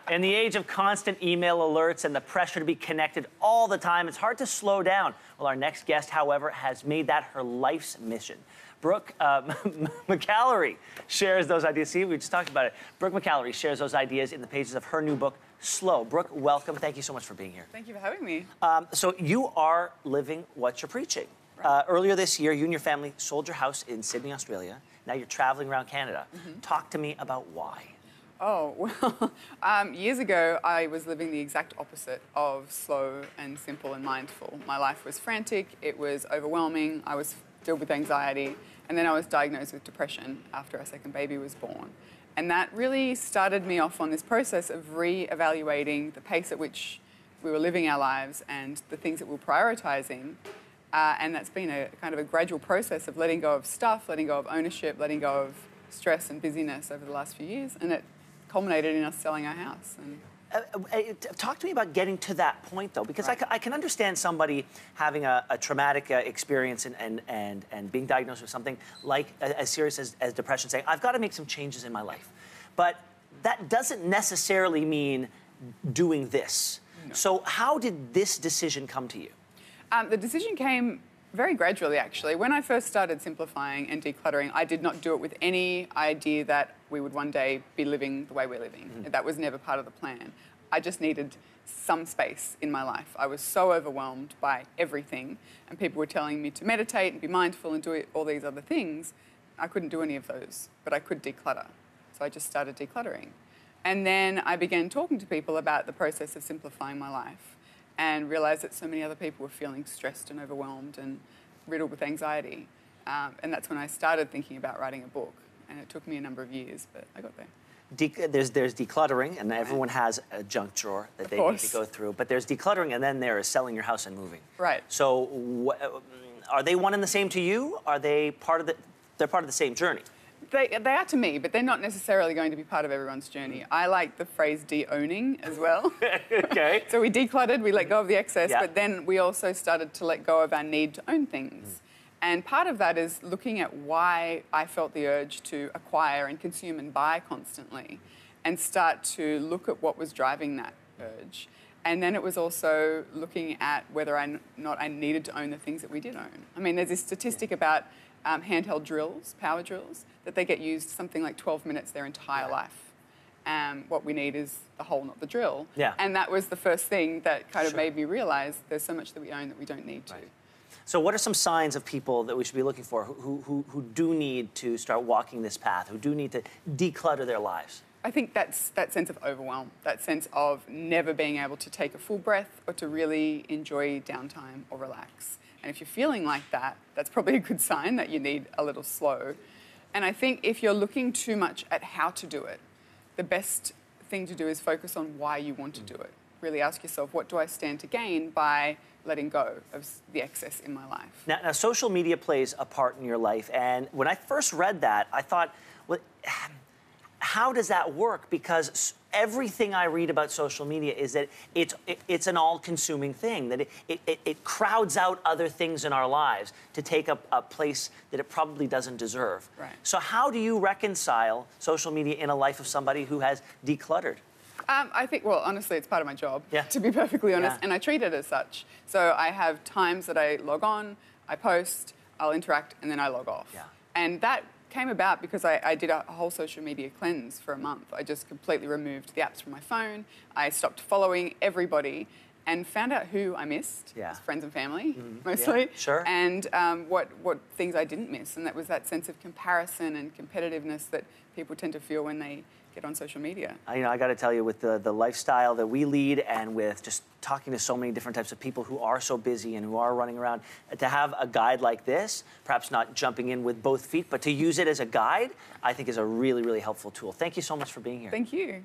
In the age of constant email alerts and the pressure to be connected all the time, it's hard to slow down. Well, our next guest, however, has made that her life's mission. Brooke Mcalary shares those ideas. See, we just talked about it. Brooke Mcalary shares those ideas in the pages of her new book, Slow. Brooke, welcome. Thank you so much for being here. Thank you for having me. So you are living what you're preaching. Right. Earlier this year, you and your family sold your house in Sydney, Australia. Now you're traveling around Canada. Talk to me about why. Oh, well, years ago, I was living the exact opposite of slow and simple and mindful. My life was frantic, it was overwhelming, I was filled with anxiety, and then I was diagnosed with depression after our second baby was born. And that really started me off on this process of re-evaluating the pace at which we were living our lives and the things that we were prioritizing. And that's been a kind of a gradual process of letting go of stuff, letting go of ownership, letting go of stress and busyness over the last few years. And it culminated in us selling our house. And talk to me about getting to that point, though, because right. I can understand somebody having a traumatic experience and being diagnosed with something like as serious as depression, saying, I've got to make some changes in my life. But that doesn't necessarily mean doing this. No. So how did this decision come to you? The decision came very gradually, actually. When I first started simplifying and decluttering, I did not do it with any idea that we would one day be living the way we're living. That was never part of the plan. I just needed some space in my life. I was so overwhelmed by everything, and people were telling me to meditate and be mindful and do all these other things. I couldn't do any of those, but I could declutter. So I just started decluttering. And then I began talking to people about the process of simplifying my life, and realised that so many other people were feeling stressed and overwhelmed and riddled with anxiety. And that's when I started thinking about writing a book. And it took me a number of years, but I got there. There's decluttering, and everyone has a junk drawer that they need to go through. But there's decluttering, and then there is selling your house and moving. Right. So are they one and the same to you? Are they they're part of the same journey? They are to me, but they're not necessarily going to be part of everyone's journey. I like the phrase de-owning as well. Okay. So we decluttered, we let go of the excess, but then we also started to let go of our need to own things. And part of that is looking at why I felt the urge to acquire and consume and buy constantly, and start to look at what was driving that urge. And then it was also looking at whether I needed to own the things that we did own. I mean, there's this statistic about handheld drills, power drills, that they get used something like 12 minutes their entire life. What we need is the hole, not the drill. Yeah. And that was the first thing that kind of made me realise there's so much that we own that we don't need to. Right. So what are some signs of people that we should be looking for who do need to start walking this path, who do need to declutter their lives? I think that's that sense of overwhelm, that sense of never being able to take a full breath or to really enjoy downtime or relax. And if you're feeling like that, that's probably a good sign that you need a little slow. And I think if you're looking too much at how to do it, the best thing to do is focus on why you want to do it. Really ask yourself, what do I stand to gain by letting go of the excess in my life? Now, social media plays a part in your life. And when I first read that, I thought, well, how does that work? Because everything I read about social media is that it's an all-consuming thing, that it crowds out other things in our lives to take up a place that it probably doesn't deserve. Right. So how do you reconcile social media in a life of somebody who has decluttered? I think, well, honestly, it's part of my job, to be perfectly honest, and I treat it as such. So I have times that I log on, I post, I'll interact, and then I log off. Yeah. And that came about because I did a whole social media cleanse for a month. I just completely removed the apps from my phone. I stopped following everybody and found out who I missed, friends and family, mostly, and what things I didn't miss. And that was that sense of comparison and competitiveness that people tend to feel when they get on social media. I got to tell you, with the lifestyle that we lead and with just talking to so many different types of people who are so busy and who are running around, to have a guide like this, perhaps not jumping in with both feet, but to use it as a guide, I think is a really, really helpful tool. Thank you so much for being here. Thank you.